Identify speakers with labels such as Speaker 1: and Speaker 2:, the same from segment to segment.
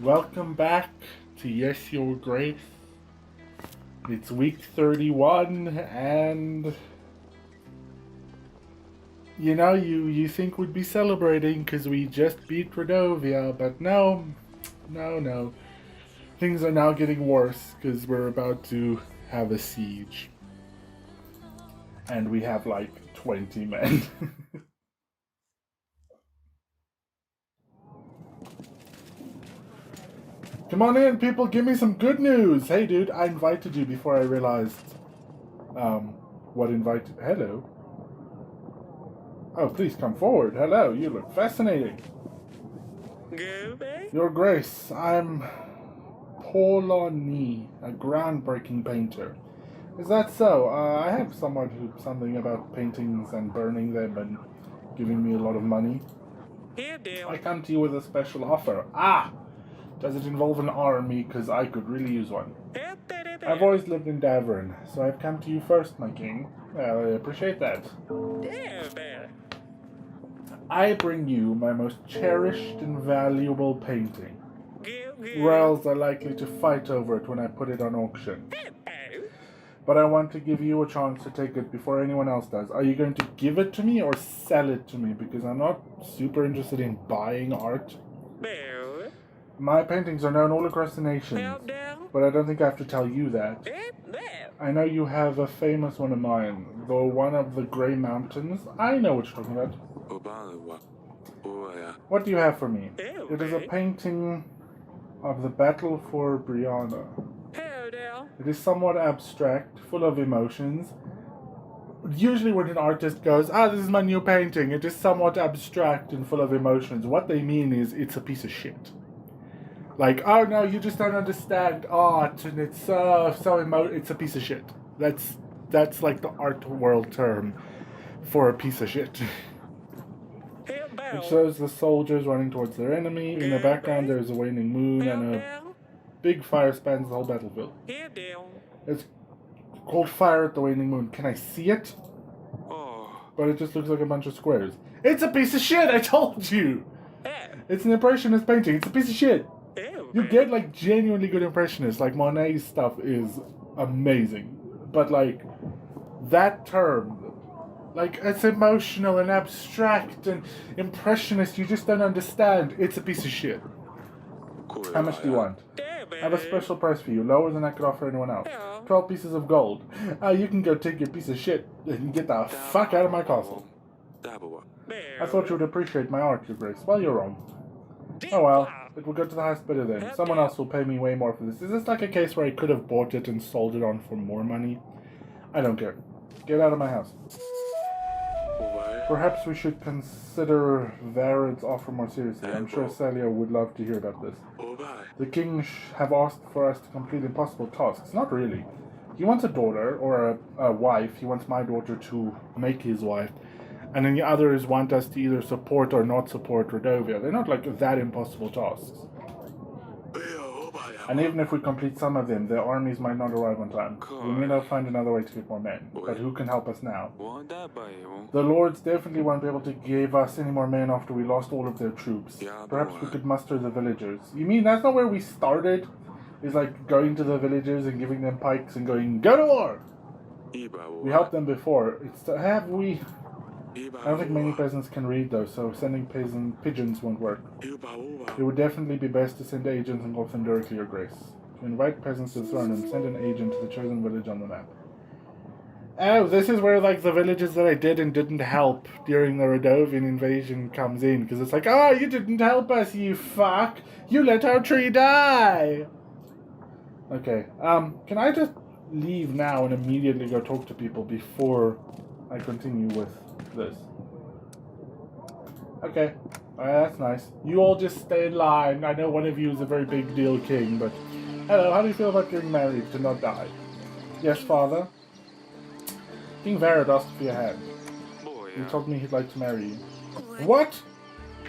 Speaker 1: Welcome back to Yes, Your Grace. It's week 31, and you think we'd be celebrating because we just beat Redovia, but no. Things are now getting worse because we're about to have a siege. And we have like 20 men. Come on in, people, give me some good news. Hey, dude, I invited you before I realized, hello? Oh, please come forward. Hello, you look fascinating. Your Grace, I'm Poloni, a groundbreaking painter. Is that so? I have something about paintings and burning them and giving me a lot of money. I come to you with a special offer. Does it involve an army? Because I could really use one. I've always lived in Davern, so I've come to you first, my king. Well, I appreciate that. I bring you my most cherished and valuable painting. Royals are likely to fight over it when I put it on auction. But I want to give you a chance to take it before anyone else does. Are you going to give it to me or sell it to me? Because I'm not super interested in buying art. My paintings are known all across the nations, but I don't think I have to tell you that. I know you have a famous one of mine, the one of the Grey Mountains. I know what you're talking about. What do you have for me? It is a painting of the battle for Brianna. It is somewhat abstract, full of emotions. Usually when an artist goes, this is my new painting, it is somewhat abstract and full of emotions, what they mean is it's a piece of shit. Like, oh no, you just don't understand art, and it's it's a piece of shit. That's like the art world term for a piece of shit. It shows the soldiers running towards their enemy. In the background there's a waning moon and a big fire spans the whole battlefield. It's called Fire at the Waning Moon. Can I see it? But it just looks like a bunch of squares. It's a piece of shit, I told you! It's an impressionist painting, it's a piece of shit. You get like genuinely good impressionists, like Monet's stuff is amazing. But like, that term, like it's emotional and abstract and impressionist, you just don't understand. It's a piece of shit. How much do you want? I have a special price for you, lower than I could offer anyone else. 12 pieces of gold. You can go take your piece of shit and get the fuck out of my castle. I thought you would appreciate my art, Your Grace. Well, you're wrong. Oh well, it will go to the highest bidder then. Someone else will pay me way more for this. Is this like a case where I could have bought it and sold it on for more money? I don't care. Get out of my house. Perhaps we should consider Varad's offer more seriously. I'm sure Celia would love to hear about this. The king have asked for us to complete impossible tasks. Not really. He wants a daughter, or a wife. He wants my daughter to make his wife. And then the others want us to either support or not support Redovia. They're not like that impossible tasks. And even if we complete some of them, their armies might not arrive on time. We may not find another way to get more men. But who can help us now? The lords definitely won't be able to give us any more men after we lost all of their troops. Perhaps we could muster the villagers. You mean that's not where we started? Is like going to the villagers and giving them pikes and going, go to war! We helped them before. I don't think many peasants can read though, so sending pigeons won't work. It would definitely be best to send agents and go them directly, Your Grace. To invite peasants to the throne and send an agent to the chosen village on the map. Oh, this is where like the villages that I did and didn't help during the Redovian invasion comes in, because it's like, you didn't help us, you fuck! You let our tree die! Okay, can I just leave now and immediately go talk to people before I continue with this? Okay, that's nice. You all just stay in line. I know one of you is a very big deal king, but hello, how do you feel about getting married to not die? Yes, father? King Varad asked for your hand. He told me he'd like to marry you. What?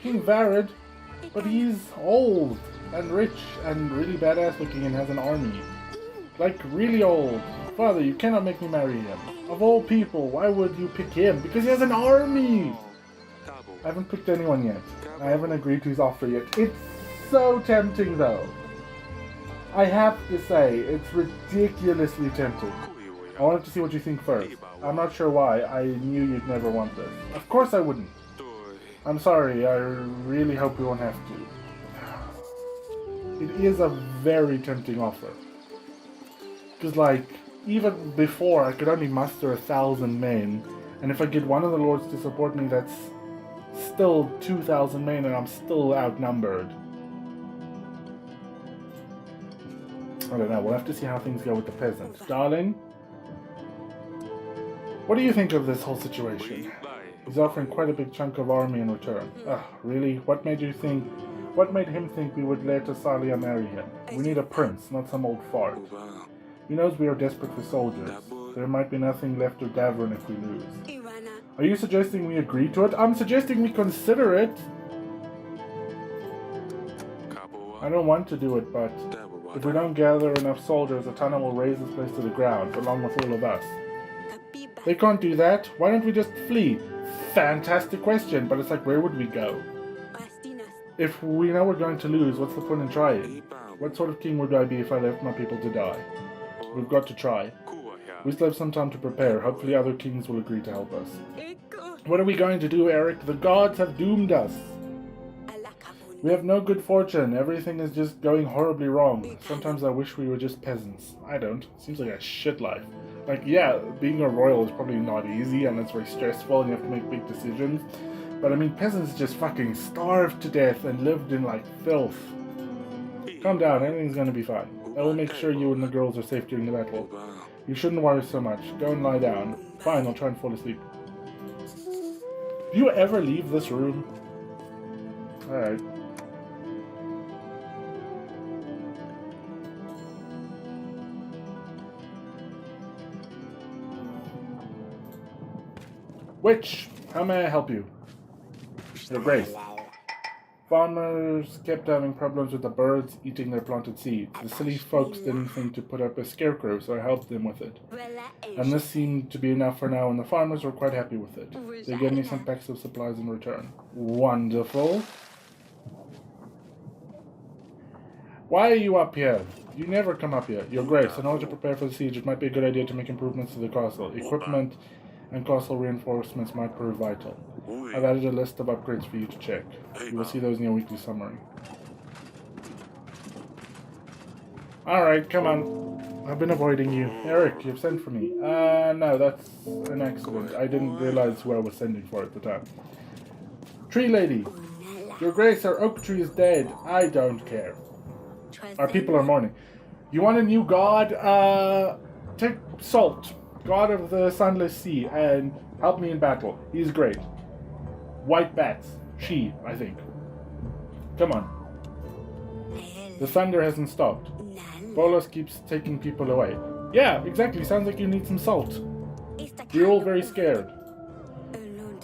Speaker 1: King Varad? But he's old and rich and really badass looking and has an army. Like, really old. Father, you cannot make me marry him. Of all people, why would you pick him? Because he has an army! I haven't picked anyone yet. I haven't agreed to his offer yet. It's so tempting, though. I have to say, it's ridiculously tempting. I wanted to see what you think first. I'm not sure why. I knew you'd never want this. Of course I wouldn't. I'm sorry. I really hope we won't have to. It is a very tempting offer. Because, like, even before, I could only muster 1,000 men. And if I get one of the lords to support me, that's still 2,000 men, and I'm still outnumbered. I don't know. We'll have to see how things go with the peasant. Darling? What do you think of this whole situation? He's offering quite a big chunk of army in return. Ugh, really? What made him think we would let Asalia marry him? We need a prince, not some old fart. He knows we are desperate for soldiers. There might be nothing left of Davern if we lose. Are you suggesting we agree to it? I'm suggesting we consider it. I don't want to do it, but if we don't gather enough soldiers, Atana will raise this place to the ground, along with all of us. They can't do that. Why don't we just flee? Fantastic question, but it's like, where would we go? If we know we're going to lose, what's the point in trying? What sort of king would I be if I left my people to die? We've got to try. We still have some time to prepare. Hopefully other kings will agree to help us. What are we going to do, Eric? The gods have doomed us. We have no good fortune. Everything is just going horribly wrong. Sometimes I wish we were just peasants. I don't. Seems like a shit life. Like, yeah, being a royal is probably not easy, and it's very stressful, and you have to make big decisions. But I mean, peasants just fucking starved to death and lived in, like, filth. Calm down, everything's gonna be fine. I will make sure you and the girls are safe during the battle. You shouldn't worry so much. Go and lie down. Fine, I'll try and fall asleep. Do you ever leave this room? Alright. Witch, how may I help you? Your Grace. Farmers kept having problems with the birds eating their planted seeds. The silly folks didn't think to put up a scarecrow, so I helped them with it. And this seemed to be enough for now, and the farmers were quite happy with it. They gave me some packs of supplies in return. Wonderful. Why are you up here? You never come up here. Your Grace, in order to prepare for the siege, it might be a good idea to make improvements to the castle. Equipment and castle reinforcements might prove vital. I've added a list of upgrades for you to check. You will see those in your weekly summary. Alright, come on. I've been avoiding you. Eric, you've sent for me. No, that's an accident. I didn't realize who I was sending for at the time. Tree lady. Your Grace, our oak tree is dead. I don't care. Our people are mourning. You want a new god? Take Salt, god of the sunless sea, and help me in battle. He's great. White bats. She, I think. Come on. The thunder hasn't stopped. Bolas keeps taking people away. Yeah, exactly. Sounds like you need some salt. We're all very scared.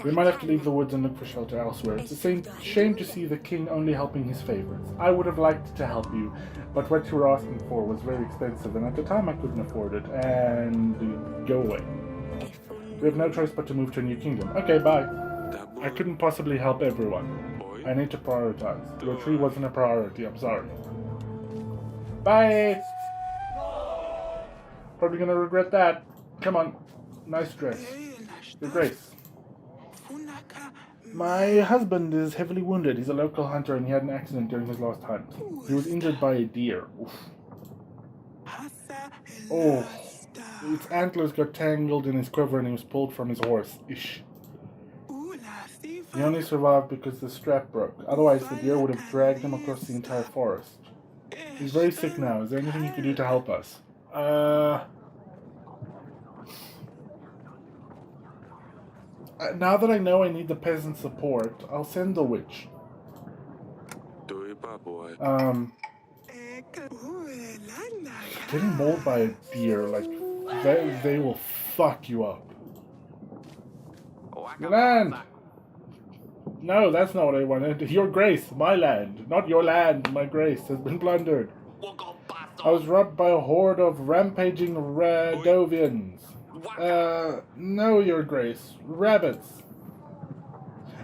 Speaker 1: We might have to leave the woods and look for shelter elsewhere. It's a shame to see the king only helping his favorites. I would have liked to help you, but what you were asking for was very expensive, and at the time I couldn't afford it. And go away. We have no choice but to move to a new kingdom. Okay, bye. I couldn't possibly help everyone. I need to prioritize. Your tree wasn't a priority, I'm sorry. Bye! Probably gonna regret that. Come on. Nice dress. Your Grace. My husband is heavily wounded. He's a local hunter and he had an accident during his last hunt. He was injured by a deer. Oof. Oh. Its antlers got tangled in his quiver and he was pulled from his horse. Ish. He only survived because the strap broke. Otherwise, the deer would have dragged him across the entire forest. He's very sick now. Is there anything you can do to help us? Now that I know I need the peasant support, I'll send the witch. Getting mauled by a deer, like, they will fuck you up. Your land! No, that's not what I wanted. Your Grace, my land. Not your land, my Grace, has been plundered. I was robbed by a horde of rampaging Radovians. No, Your Grace. Rabbits.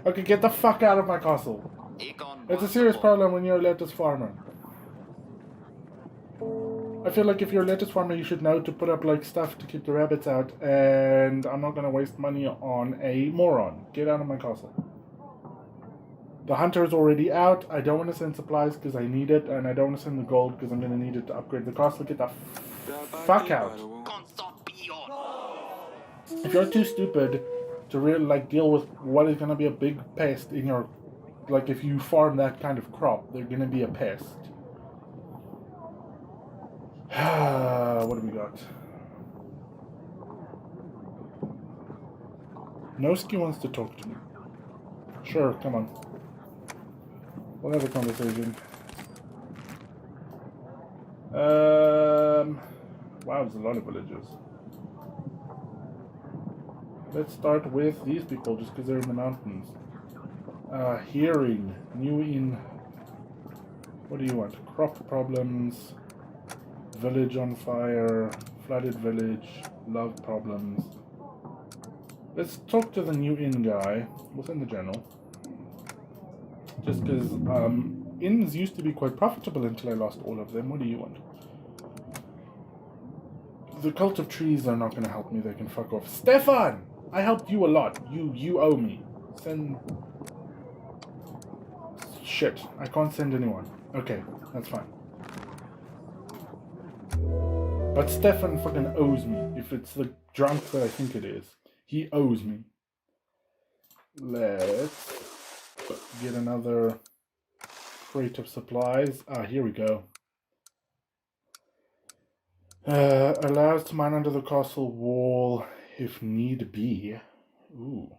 Speaker 1: Okay, get the fuck out of my castle. It's a serious problem when you're a lettuce farmer. I feel like if you're a lettuce farmer, you should know to put up like stuff to keep the rabbits out, and I'm not gonna waste money on a moron. Get out of my castle. The hunter is already out. I don't want to send supplies because I need it, and I don't want to send the gold because I'm gonna need it to upgrade the castle. Get the fuck out. If you're too stupid to really like deal with what is gonna be a big pest in your, like if you farm that kind of crop, they're gonna be a pest. What do we got? Noski wants to talk to me. Sure, come on. We'll have a conversation. Wow, there's a lot of villagers. Let's start with these people, just because they're in the mountains. Hearing. New in... What do you want? Crop problems. Village on fire. Flooded village. Love problems. Let's talk to the new inn guy. Within the general. Just because inns used to be quite profitable until I lost all of them. What do you want? The cult of trees are not going to help me. They can fuck off. Stefan! I helped you a lot. You owe me. Send... Shit. I can't send anyone. Okay, that's fine. But Stefan fucking owes me. If it's the drunk that I think it is. He owes me. Let's get another crate of supplies. Here we go. Allows to mine under the castle wall if need be. Ooh.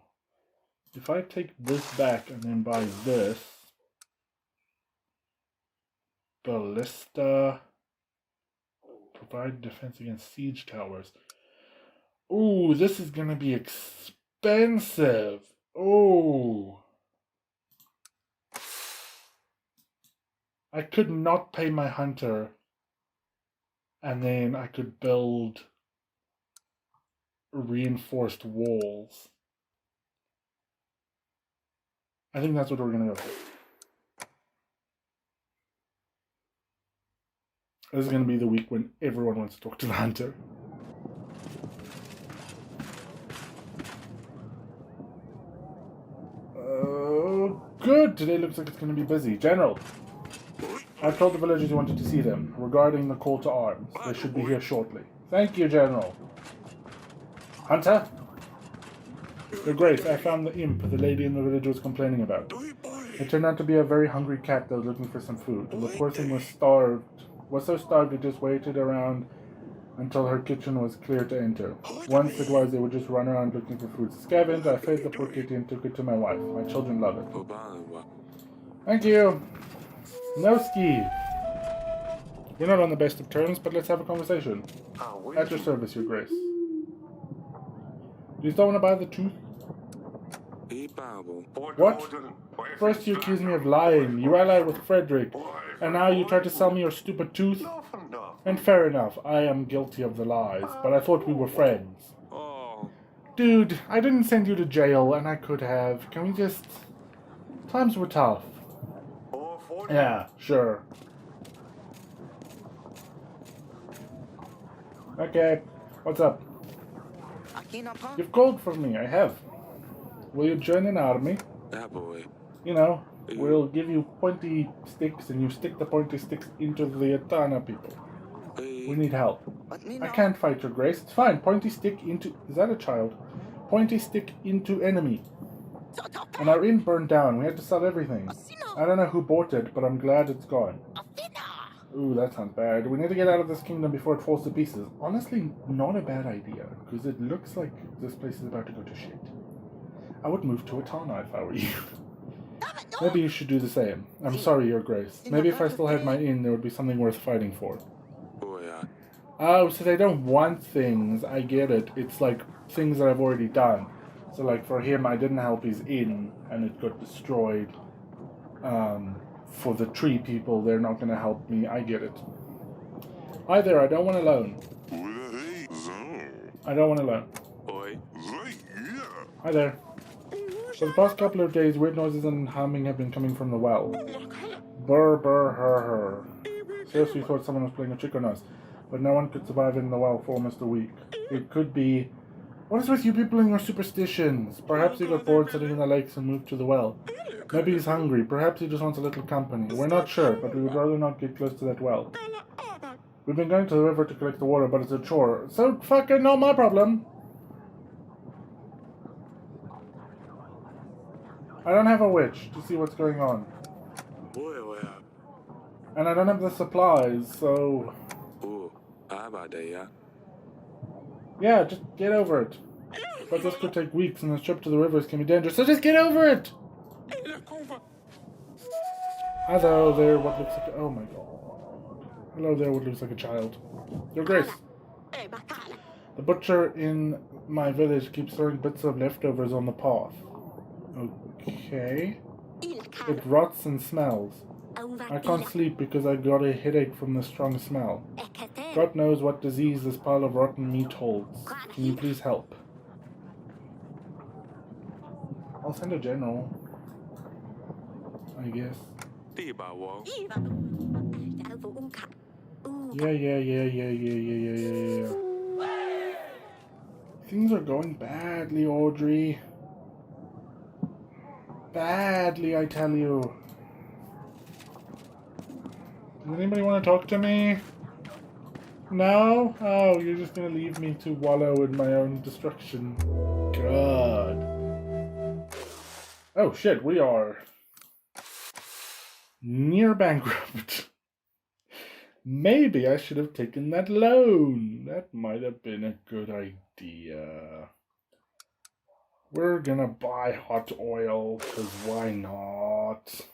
Speaker 1: If I take this back and then buy this. Ballista. Provide defense against siege towers. Ooh, this is gonna be expensive. Oh. I could not pay my hunter. And then I could build reinforced walls. I think that's what we're gonna go for. This is gonna be the week when everyone wants to talk to the hunter. Good! Today looks like it's gonna be busy. General! I've told the villagers you wanted to see them, regarding the call to arms. They should be here shortly. Thank you, General. Hunter? Your Grace, I found the imp the lady in the village was complaining about. It turned out to be a very hungry cat that was looking for some food. The poor thing was so starved it just waited around until her kitchen was clear to enter. Once it was, they would just run around looking for food. Scavenged, I fed the poor kitty and took it to my wife. My children love it. Thank you. No ski. We're not on the best of terms, but let's have a conversation. At your service, Your Grace. You still want to buy the tooth? What? First you accuse me of lying, you allied with Frederick, and now you try to sell me your stupid tooth? And fair enough, I am guilty of the lies, but I thought we were friends. Dude, I didn't send you to jail, and I could have. Can we just... Times were tough. Yeah, sure. Okay, what's up? You've called for me, I have. Will you join an army? You know, we'll give you pointy sticks and you stick the pointy sticks into the Atana people. We need help. I can't fight, Your Grace. It's fine. Pointy stick into... Is that a child? Pointy stick into enemy. And our inn burned down. We had to sell everything. I don't know who bought it, but I'm glad it's gone. Ooh, that sounds bad. We need to get out of this kingdom before it falls to pieces. Honestly, not a bad idea, because it looks like this place is about to go to shit. I would move to Atana if I were you. Maybe you should do the same. I'm sorry, Your Grace. Maybe if I still had my inn, there would be something worth fighting for. Oh, so they don't want things. I get it. It's like things that I've already done. So like for him, I didn't help his inn, and it got destroyed. For the tree people, they're not going to help me. I get it. Hi there, I don't want a loan. I don't want a loan. Hi there. For the past couple of days, weird noises and humming have been coming from the well. Burr, burr, her, her. Seriously thought someone was playing a trick on us, but no one could survive in the well for almost a week. It could be... What is with you people and your superstitions? Perhaps he got bored sitting in the lakes and moved to the well. Maybe he's hungry. Perhaps he just wants a little company. We're not sure, but we would rather not get close to that well. We've been going to the river to collect the water, but it's a chore. So fucking not my problem. I don't have a witch to see what's going on. And I don't have the supplies, so... Yeah, just get over it. But this could take weeks, and this trip to the rivers can be dangerous, so just get over it! Hello there, what looks like... Oh my god. Hello there, what looks like a child. Your Grace. The butcher in my village keeps throwing bits of leftovers on the path. Okay. It rots and smells. I can't sleep because I got a headache from the strong smell. God knows what disease this pile of rotten meat holds. Can you please help? I'll send a general, I guess. Yeah. Things are going badly, Audrey. Badly, I tell you. Does anybody want to talk to me? No? Oh, you're just gonna leave me to wallow in my own destruction. God. Oh shit, we are near bankrupt. Maybe I should have taken that loan. That might have been a good idea. We're gonna buy hot oil, because why not?